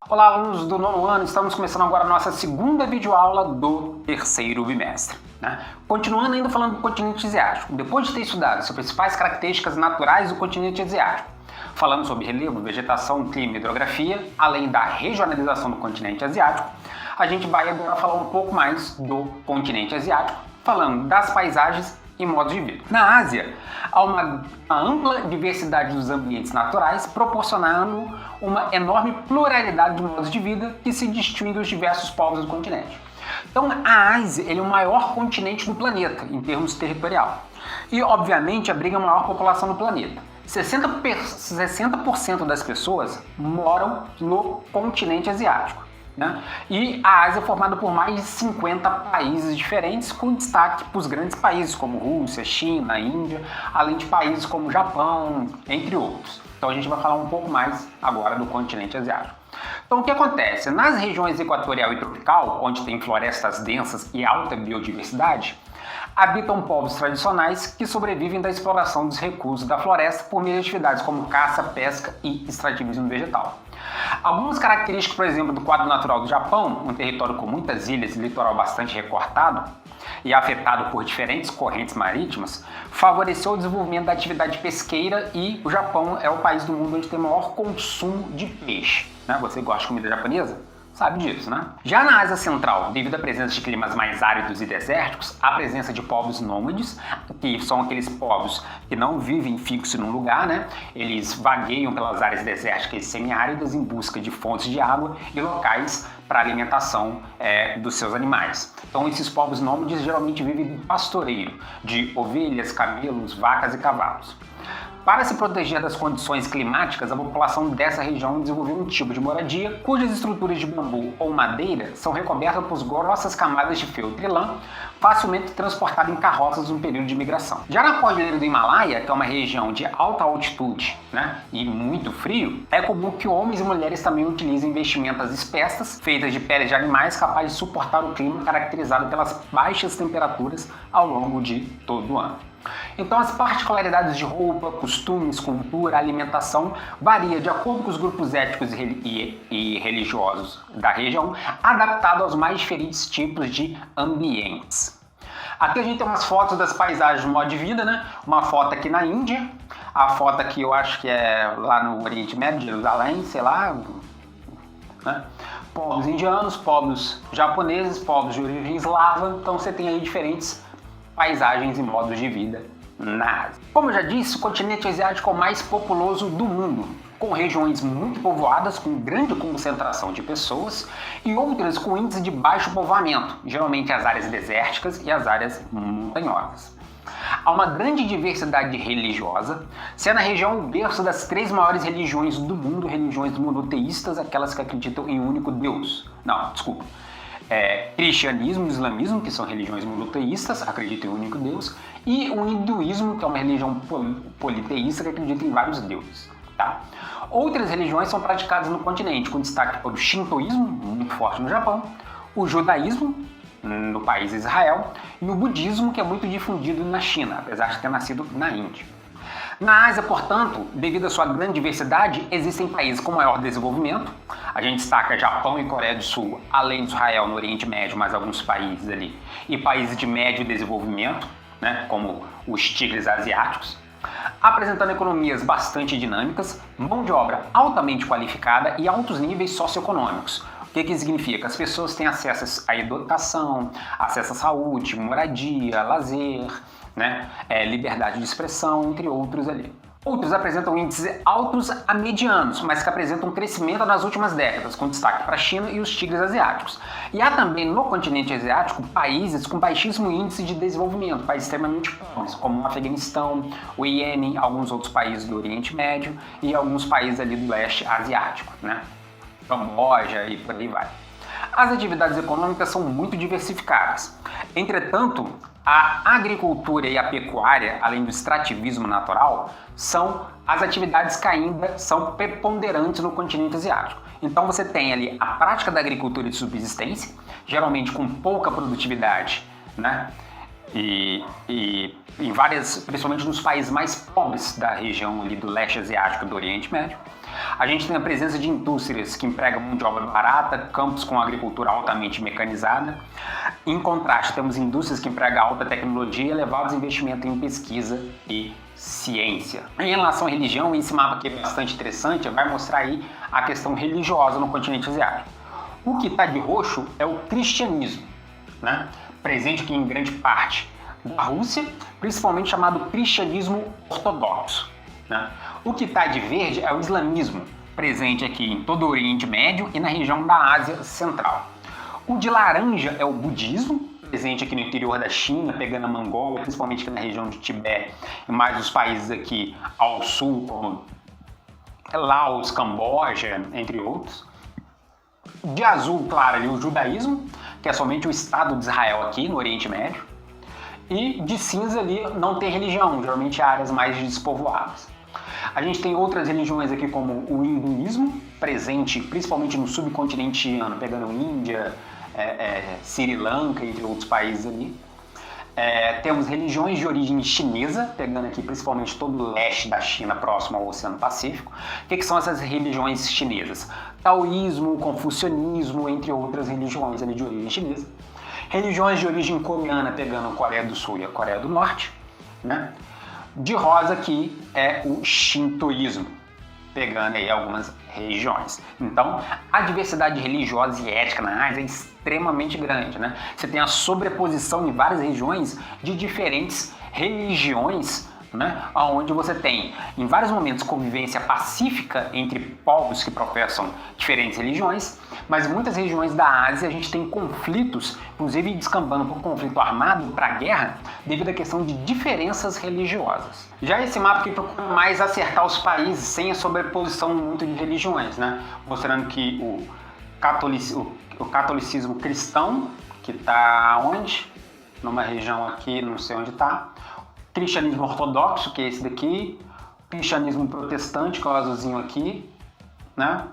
Olá, alunos do nono ano, estamos começando agora a nossa segunda videoaula do terceiro bimestre. Continuando ainda falando do continente asiático, depois de ter estudado as principais características naturais do continente asiático, falando sobre relevo, vegetação, clima e hidrografia, além da regionalização do continente asiático, a gente vai agora falar um pouco mais do continente asiático, falando das paisagens e modos de vida. Na Ásia, há uma ampla diversidade dos ambientes naturais, proporcionando uma enorme pluralidade de modos de vida que se distingue dos diversos povos do continente. Então, a Ásia é o maior continente do planeta, em termos territorial. E, obviamente, abriga a maior população do planeta. 60% das pessoas moram no continente asiático. E a Ásia é formada por mais de 50 países diferentes, com destaque para os grandes países como Rússia, China, Índia, além de países como Japão, entre outros. Então a gente vai falar um pouco mais agora do continente asiático. Então o que acontece? Nas regiões equatorial e tropical, onde tem florestas densas e alta biodiversidade, habitam povos tradicionais que sobrevivem da exploração dos recursos da floresta por meio de atividades como caça, pesca e extrativismo vegetal. Algumas características, por exemplo, do quadro natural do Japão, um território com muitas ilhas e litoral bastante recortado e afetado por diferentes correntes marítimas, favoreceu o desenvolvimento da atividade pesqueira e o Japão é o país do mundo onde tem o maior consumo de peixe. Você gosta de comida japonesa? Sabe disso, né? Já na Ásia Central, devido à presença de climas mais áridos e desérticos, a presença de povos nômades, que são aqueles povos que não vivem fixo num lugar, Eles vagueiam pelas áreas desérticas e semiáridas em busca de fontes de água e locais para alimentação dos seus animais. Então esses povos nômades geralmente vivem de pastoreio, de ovelhas, camelos, vacas e cavalos. Para se proteger das condições climáticas, a população dessa região desenvolveu um tipo de moradia cujas estruturas de bambu ou madeira são recobertas por grossas camadas de feltro e lã, facilmente transportadas em carroças no período de migração. Já na Cordilheira do Himalaia, que é uma região de alta altitude e muito frio, é comum que homens e mulheres também utilizem vestimentas espessas, feitas de peles de animais capazes de suportar o clima caracterizado pelas baixas temperaturas ao longo de todo o ano. Então as particularidades de roupa, costumes, cultura, alimentação varia de acordo com os grupos étnicos e religiosos da região, adaptado aos mais diferentes tipos de ambientes. Aqui a gente tem umas fotos das paisagens do modo de vida, Uma foto aqui na Índia, a foto aqui eu acho que é lá no Oriente Médio, Jerusalém, sei lá, Povos indianos, povos japoneses, povos de origem eslava, então você tem aí diferentes paisagens e modos de vida na Ásia. Como eu já disse, o continente asiático é o mais populoso do mundo, com regiões muito povoadas, com grande concentração de pessoas, e outras com índice de baixo povoamento, geralmente as áreas desérticas e as áreas montanhosas. Há uma grande diversidade religiosa, sendo a região o berço das 3 maiores religiões do mundo, religiões monoteístas, aquelas que acreditam em um único Deus. Cristianismo e islamismo, que são religiões monoteístas, acreditam em um único Deus, e o hinduísmo, que é uma religião politeísta que acredita em vários deuses. Outras religiões são praticadas no continente, com destaque para o shintoísmo, muito forte no Japão, o judaísmo, no país Israel, e o budismo, que é muito difundido na China, apesar de ter nascido na Índia. Na Ásia, portanto, devido à sua grande diversidade, existem países com maior desenvolvimento. A gente destaca Japão e Coreia do Sul, além de Israel no Oriente Médio, mais alguns países ali, e países de médio desenvolvimento, como os tigres asiáticos, apresentando economias bastante dinâmicas, mão de obra altamente qualificada e altos níveis socioeconômicos. O que significa? As pessoas têm acesso à educação, acesso à saúde, moradia, lazer, liberdade de expressão, entre outros ali. Outros apresentam índices altos a medianos, mas que apresentam um crescimento nas últimas décadas, com destaque para a China e os tigres asiáticos. E há também no continente asiático países com baixíssimo índice de desenvolvimento, países extremamente pobres, como o Afeganistão, o Iêmen, alguns outros países do Oriente Médio e alguns países ali do leste asiático, Camboja e por aí vai. As atividades econômicas são muito diversificadas. Entretanto, a agricultura e a pecuária, além do extrativismo natural, são as atividades que ainda são preponderantes no continente asiático. Então você tem ali a prática da agricultura de subsistência, geralmente com pouca produtividade, E em várias, principalmente nos países mais pobres da região ali do leste asiático e do Oriente Médio. A gente tem a presença de indústrias que empregam mão de obra barata, campos com agricultura altamente mecanizada. Em contraste, temos indústrias que empregam alta tecnologia e elevados investimentos em pesquisa e ciência. Em relação à religião, esse mapa aqui é bastante interessante, vai mostrar aí a questão religiosa no continente asiático. O que está de roxo é o cristianismo, né? Presente aqui em grande parte da Rússia, principalmente chamado cristianismo ortodoxo, né? O que está de verde é o islamismo, presente aqui em todo o Oriente Médio e na região da Ásia Central. O de laranja é o budismo, presente aqui no interior da China, pegando a Mongólia, principalmente aqui na região de Tibete e mais os países aqui ao sul, como Laos, Camboja, entre outros. De azul claro ali o judaísmo, que é somente o Estado de Israel aqui no Oriente Médio. E de cinza ali não tem religião, geralmente áreas mais despovoadas. A gente tem outras religiões aqui como o hinduísmo, presente principalmente no subcontinente indiano, pegando Índia, Sri Lanka, entre outros países ali. Temos religiões de origem chinesa, pegando aqui principalmente todo o leste da China, próximo ao Oceano Pacífico. O que são essas religiões chinesas? Taoísmo, confucionismo, entre outras religiões ali de origem chinesa. Religiões de origem coreana, pegando a Coreia do Sul e a Coreia do Norte, né? De rosa aqui é o shintoísmo, pegando aí algumas regiões. Então, a diversidade religiosa e ética na Ásia é extremamente grande, né? Você tem a sobreposição em várias regiões de diferentes religiões, né? Onde você tem, em vários momentos, convivência pacífica entre povos que professam diferentes religiões, mas em muitas regiões da Ásia a gente tem conflitos, inclusive descambando para um conflito armado, para a guerra, devido à questão de diferenças religiosas. Já esse mapa aqui procura mais acertar os países sem a sobreposição muito de religiões, né? Mostrando que o catolicismo cristão, que está onde? Numa região aqui, não sei onde está. Cristianismo ortodoxo, que é esse daqui. Cristianismo protestante, que é o azulzinho aqui, né?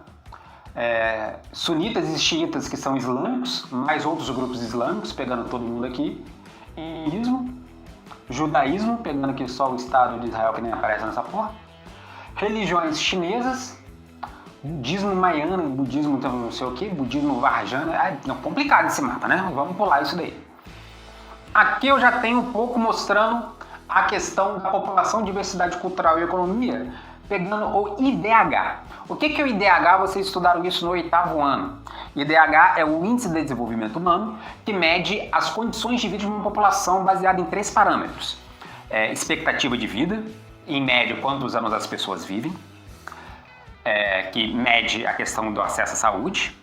Sunitas e xiitas, que são islâmicos, mais outros grupos islâmicos, pegando todo mundo aqui. Iísmo, judaísmo, pegando aqui só o Estado de Israel, que nem aparece nessa porra. Religiões chinesas, budismo maiano, budismo não sei o que, budismo varjano. É complicado esse mapa, né? Vamos pular isso daí. Aqui eu já tenho um pouco mostrando a questão da população, diversidade cultural e economia, pegando o IDH. O que é o IDH? Vocês estudaram isso no 8º ano. IDH é o Índice de Desenvolvimento Humano, que mede as condições de vida de uma população baseada em 3 parâmetros. Expectativa de vida, em média quantos anos as pessoas vivem, que mede a questão do acesso à saúde,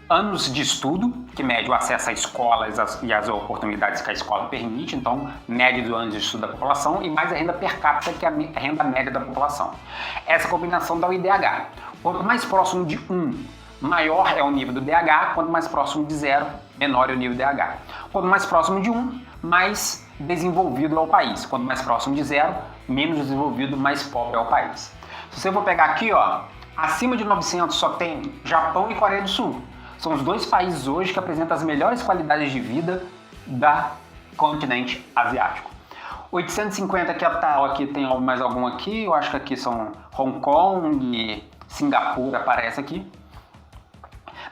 anos de estudo, que mede o acesso à escola e as oportunidades que a escola permite, então média dos anos de estudo da população, e mais a renda per capita, que é a renda média da população. Essa combinação dá o IDH. Quanto mais próximo de 1, maior é o nível do DH, quanto mais próximo de 0, menor é o nível do DH. Quanto mais próximo de 1, mais desenvolvido é o país. Quanto mais próximo de 0, menos desenvolvido, mais pobre é o país. Se você for pegar aqui, ó, acima de 900 só tem Japão e Coreia do Sul. São os 2 países hoje que apresentam as melhores qualidades de vida do continente asiático. 850 que é tal, aqui tem mais algum aqui, eu acho que aqui são Hong Kong e Singapura, aparece aqui.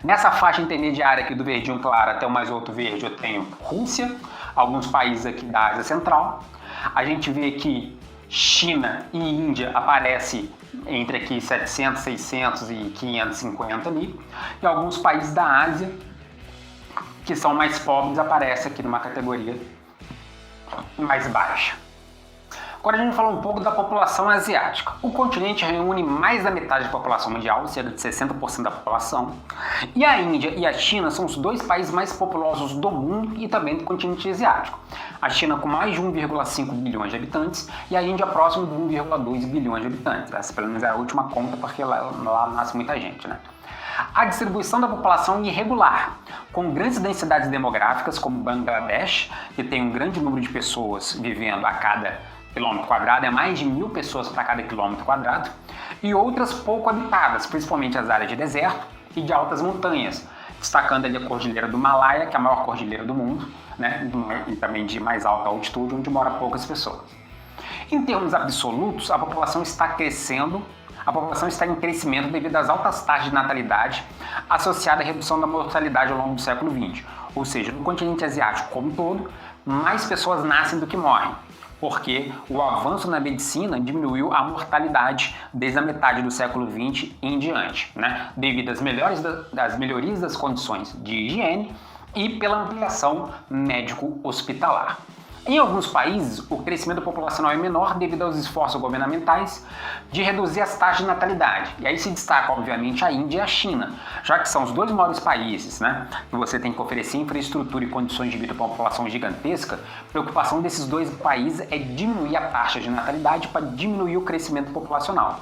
Nessa faixa intermediária aqui do verdinho claro até o mais outro verde eu tenho Rússia, alguns países aqui da Ásia Central. A gente vê que China e Índia aparece entre aqui 700, 600 e 550 ali. E alguns países da Ásia que são mais pobres aparecem aqui numa categoria mais baixa. Agora a gente fala um pouco da população asiática. O continente reúne mais da metade da população mundial, cerca de 60% da população. E a Índia e a China são os 2 países mais populosos do mundo e também do continente asiático. A China com mais de 1,5 bilhões de habitantes e a Índia próximo de 1,2 bilhões de habitantes. Essa pelo menos é a última conta, porque lá nasce muita gente, né? A distribuição da população é irregular, com grandes densidades demográficas, como Bangladesh, que tem um grande número de pessoas vivendo a cada quilômetro quadrado, é mais de 1000 pessoas para cada quilômetro quadrado, e outras pouco habitadas, principalmente as áreas de deserto e de altas montanhas, destacando ali a Cordilheira do Himalaia, que é a maior cordilheira do mundo, né, e também de mais alta altitude, onde moram poucas pessoas. Em termos absolutos, a população está crescendo a população está em crescimento devido às altas taxas de natalidade associadas à redução da mortalidade ao longo do século XX. Ou seja, no continente asiático como um todo, mais pessoas nascem do que morrem, porque o avanço na medicina diminuiu a mortalidade desde a metade do século XX em diante, né? Devido às melhorias das condições de higiene e pela ampliação médico-hospitalar. Em alguns países, o crescimento populacional é menor devido aos esforços governamentais de reduzir as taxas de natalidade. E aí se destaca, obviamente, a Índia e a China, já que são os dois maiores países, né, que você tem que oferecer infraestrutura e condições de vida para uma população gigantesca. A preocupação desses dois países é diminuir a taxa de natalidade para diminuir o crescimento populacional.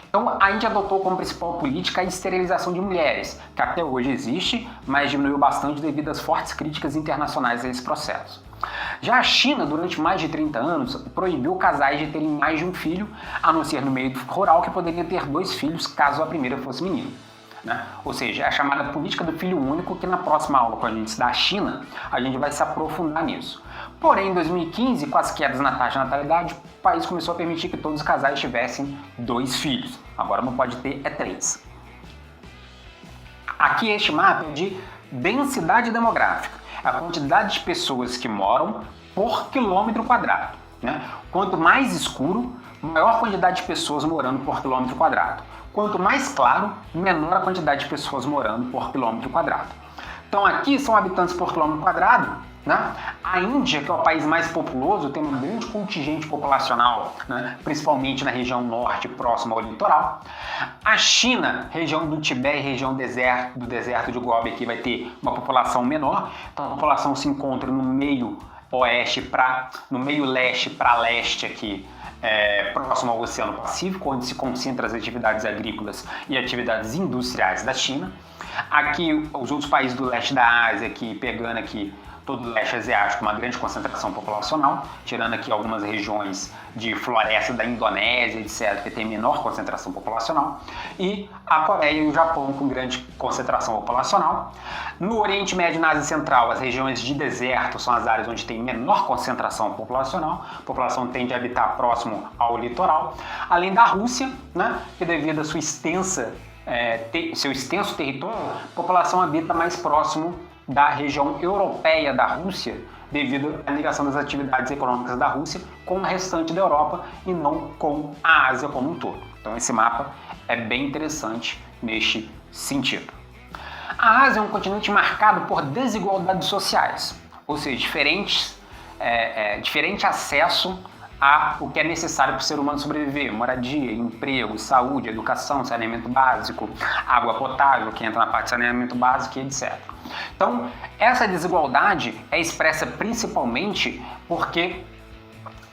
Então, a Índia adotou como principal política a esterilização de mulheres, que até hoje existe, mas diminuiu bastante devido às fortes críticas internacionais a esse processo. Já a China, durante mais de 30 anos, proibiu casais de terem mais de um filho, a não ser no meio rural, que poderiam ter 2 filhos caso a primeira fosse menino. Né? Ou seja, é a chamada política do filho único, que na próxima aula, quando a gente estudar a China, a gente vai se aprofundar nisso. Porém, em 2015, com as quedas na taxa de natalidade, o país começou a permitir que todos os casais tivessem 2 filhos. Agora não pode ter 3. Aqui este mapa é de densidade demográfica, a quantidade de pessoas que moram por quilômetro quadrado. Né? Quanto mais escuro, maior quantidade de pessoas morando por quilômetro quadrado. Quanto mais claro, menor a quantidade de pessoas morando por quilômetro quadrado. Então aqui são habitantes por quilômetro quadrado. Né? A Índia, que é o país mais populoso, tem um grande contingente populacional, né? Principalmente na região norte, próxima ao litoral. A China, região do Tibete e região do deserto de Gobi, aqui vai ter uma população menor. Então a população se encontra no meio leste para leste aqui, próximo ao Oceano Pacífico, onde se concentram as atividades agrícolas e atividades industriais da China. Aqui os outros países do leste da Ásia, aqui, pegando aqui todo o leste asiático, uma grande concentração populacional, tirando aqui algumas regiões de floresta da Indonésia, etc., que tem menor concentração populacional, e a Coreia e o Japão com grande concentração populacional. No Oriente Médio e na Ásia Central, as regiões de deserto são as áreas onde tem menor concentração populacional, a população tende a habitar próximo ao litoral, além da Rússia, né, que devido a seu extenso território, a população habita mais próximo da região europeia da Rússia, devido à ligação das atividades econômicas da Rússia com o restante da Europa e não com a Ásia como um todo. Então esse mapa é bem interessante neste sentido. A Ásia é um continente marcado por desigualdades sociais, ou seja, diferente acesso a o que é necessário para o ser humano sobreviver: moradia, emprego, saúde, educação, saneamento básico, água potável, que entra na parte de saneamento básico e etc. Então, essa desigualdade é expressa principalmente porque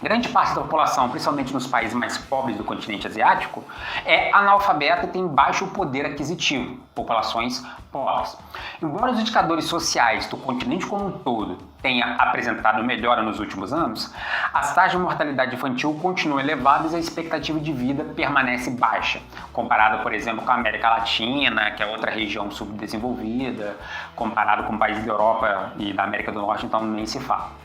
grande parte da população, principalmente nos países mais pobres do continente asiático, é analfabeta e tem baixo poder aquisitivo, populações pobres. Embora os indicadores sociais do continente como um todo tenha apresentado melhora nos últimos anos, as taxas de mortalidade infantil continuam elevadas e a expectativa de vida permanece baixa, comparado, por exemplo, com a América Latina, que é outra região subdesenvolvida, comparado com países da Europa e da América do Norte, então nem se fala.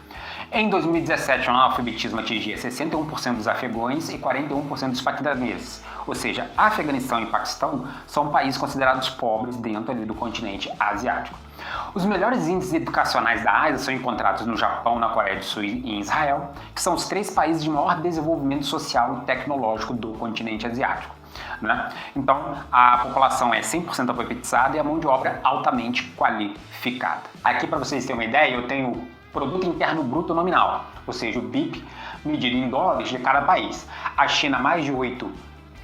Em 2017, o analfabetismo atingia 61% dos afegãos e 41% dos paquistaneses, ou seja, Afeganistão e Paquistão são países considerados pobres dentro ali do continente asiático. Os melhores índices educacionais da Ásia são encontrados no Japão, na Coreia do Sul e em Israel, que são os 3 países de maior desenvolvimento social e tecnológico do continente asiático. Né? Então, a população é 100% alfabetizada e a mão de obra altamente qualificada. Aqui, para vocês terem uma ideia, eu tenho Produto Interno Bruto Nominal, ou seja, o BIP, medido em dólares de cada país. A China, mais de 8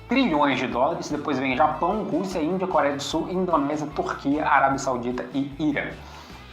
trilhões de dólares, depois vem Japão, Rússia, Índia, Coreia do Sul, Indonésia, Turquia, Arábia Saudita e Irã.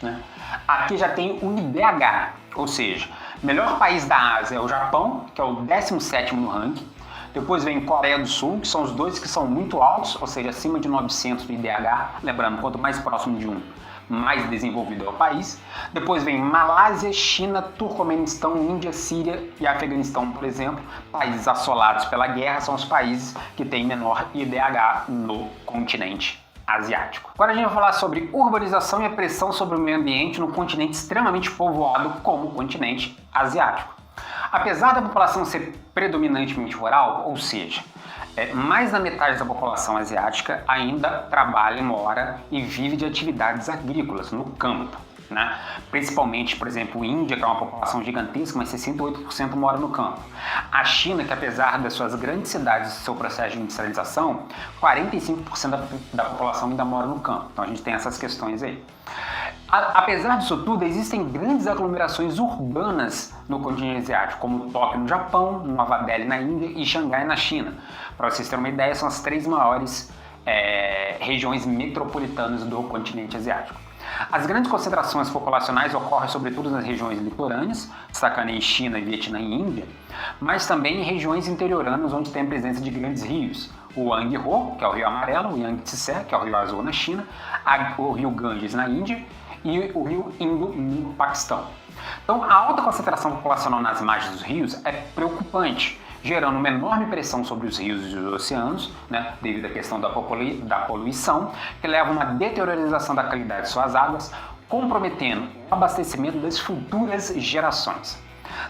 Né? Aqui já tem o IDH, ou seja, melhor país da Ásia é o Japão, que é o 17º no ranking. Depois vem Coreia do Sul, que são os dois que são muito altos, ou seja, acima de 900 do IDH. Lembrando, quanto mais próximo de um, mais desenvolvido é o país. Depois vem Malásia, China, Turcomenistão, Índia, Síria e Afeganistão, por exemplo. Países assolados pela guerra são os países que têm menor IDH no continente asiático. Agora a gente vai falar sobre urbanização e a pressão sobre o meio ambiente no continente extremamente povoado como o continente asiático. Apesar da população ser predominantemente rural, ou seja, mais da metade da população asiática ainda trabalha, mora e vive de atividades agrícolas no campo, né? Principalmente, por exemplo, Índia, que é uma população gigantesca, mas 68% mora no campo. A China, que apesar das suas grandes cidades e seu processo de industrialização, 45% da população ainda mora no campo. Então a gente tem essas questões aí. Apesar disso tudo, existem grandes aglomerações urbanas no continente asiático, como Tóquio no Japão, Nova Delhi na Índia e Xangai na China. Para vocês terem uma ideia, são as 3 maiores regiões metropolitanas do continente asiático. As grandes concentrações populacionais ocorrem sobretudo nas regiões litorâneas, destacando aí China, Vietnã e Índia, mas também em regiões interioranas onde tem a presença de grandes rios. O Yangtze, que é o rio amarelo, o Yangtze, que é o rio azul na China, o rio Ganges na Índia e o rio Indo no Paquistão. Então, a alta concentração populacional nas margens dos rios é preocupante, gerando uma enorme pressão sobre os rios e os oceanos, né, devido à questão da poluição, que leva a uma deteriorização da qualidade de suas águas, comprometendo o abastecimento das futuras gerações.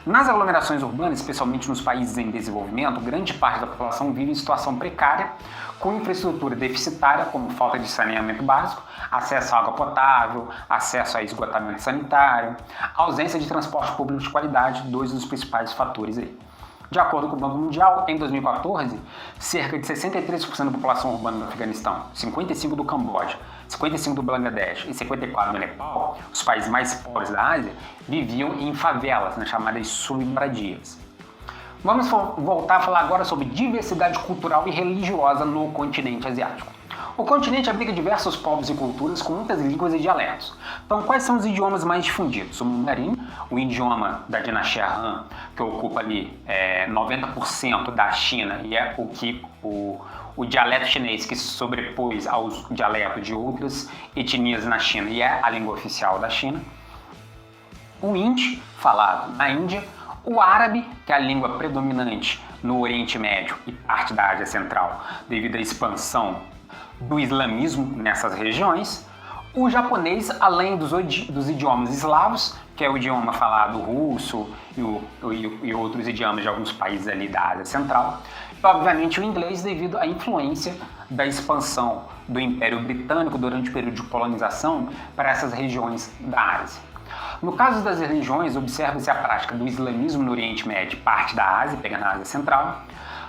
Nas aglomerações urbanas, especialmente nos países em desenvolvimento, grande parte da população vive em situação precária, com infraestrutura deficitária, como falta de saneamento básico, acesso à água potável, acesso a esgotamento sanitário, ausência de transporte público de qualidade, 2 dos principais fatores aí. De acordo com o Banco Mundial, em 2014, cerca de 63% da população urbana do Afeganistão, 55% do Camboja, 55% do Bangladesh e 54% do Nepal, os países mais pobres da Ásia, viviam em favelas, chamadas submoradias. Vamos voltar a falar agora sobre diversidade cultural e religiosa no continente asiático. O continente abriga diversos povos e culturas com muitas línguas e dialetos. Então, quais são os idiomas mais difundidos? O mandarim, o idioma da dinastia Han, que ocupa ali 90% da China e é o dialeto chinês que se sobrepôs ao dialeto de outras etnias na China e é a língua oficial da China. O hindi, falado na Índia. O árabe, que é a língua predominante no Oriente Médio e parte da Ásia Central, devido à expansão do islamismo nessas regiões. O japonês, além dos idiomas eslavos, que é o idioma falado russo e outros idiomas de alguns países ali da Ásia Central. E, obviamente, o inglês, devido à influência da expansão do Império Britânico durante o período de colonização para essas regiões da Ásia. No caso das religiões, observa-se a prática do islamismo no Oriente Médio, parte da Ásia, pegando a Ásia Central,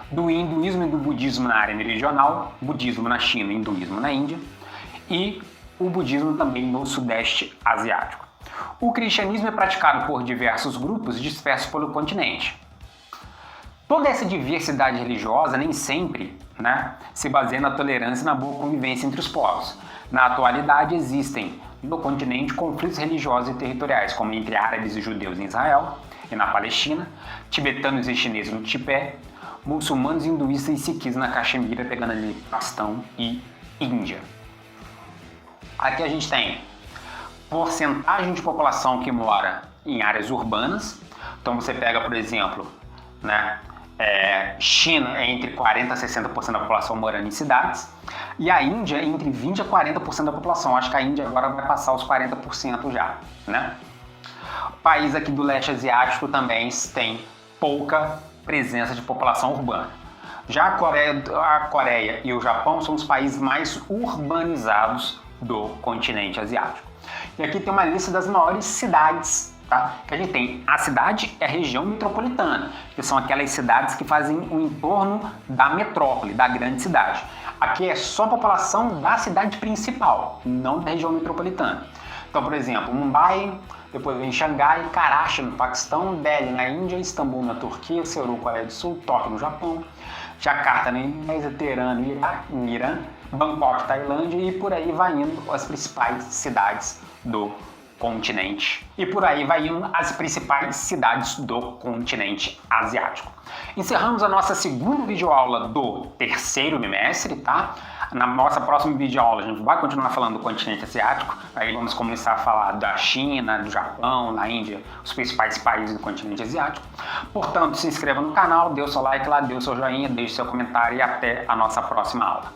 do hinduísmo e do budismo na área meridional, budismo na China e hinduísmo na Índia, e o budismo também no Sudeste Asiático. O cristianismo é praticado por diversos grupos dispersos pelo continente. Toda essa diversidade religiosa nem sempre se baseia na tolerância e na boa convivência entre os povos. Na atualidade existem no continente conflitos religiosos e territoriais, como entre árabes e judeus em Israel e na Palestina, tibetanos e chineses no Tibete, muçulmanos, hinduístas e sikhs na Caxemira, pegando ali Paquistão e Índia. Aqui a gente tem porcentagem de população que mora em áreas urbanas. Então você pega, por exemplo, China é entre 40% a 60% da população morando em cidades, e a Índia é entre 20% a 40% da população. Acho que a Índia agora vai passar os 40% já, O país aqui do leste asiático também tem pouca presença de população urbana. Já a Coreia e o Japão são os países mais urbanizados do continente asiático. E aqui tem uma lista das maiores cidades, que a gente tem. A cidade é a região metropolitana, que são aquelas cidades que fazem o entorno da metrópole, da grande cidade. Aqui é só a população da cidade principal, não da região metropolitana. Então, por exemplo, Mumbai, depois vem Xangai, Karachi no Paquistão, Delhi na Índia, Istambul na Turquia, Seul, Coreia do Sul, Tóquio no Japão, Jakarta na Indonésia, Teherã no Irã, Bangkok, Tailândia, e por aí vai indo as principais cidades do continente. E por aí vai indo as principais cidades do continente asiático. Encerramos a nossa segunda videoaula do terceiro bimestre, Na nossa próxima videoaula a gente vai continuar falando do continente asiático, aí vamos começar a falar da China, do Japão, da Índia, os principais países do continente asiático. Portanto, se inscreva no canal, dê o seu like lá, dê o seu joinha, deixe seu comentário e até a nossa próxima aula.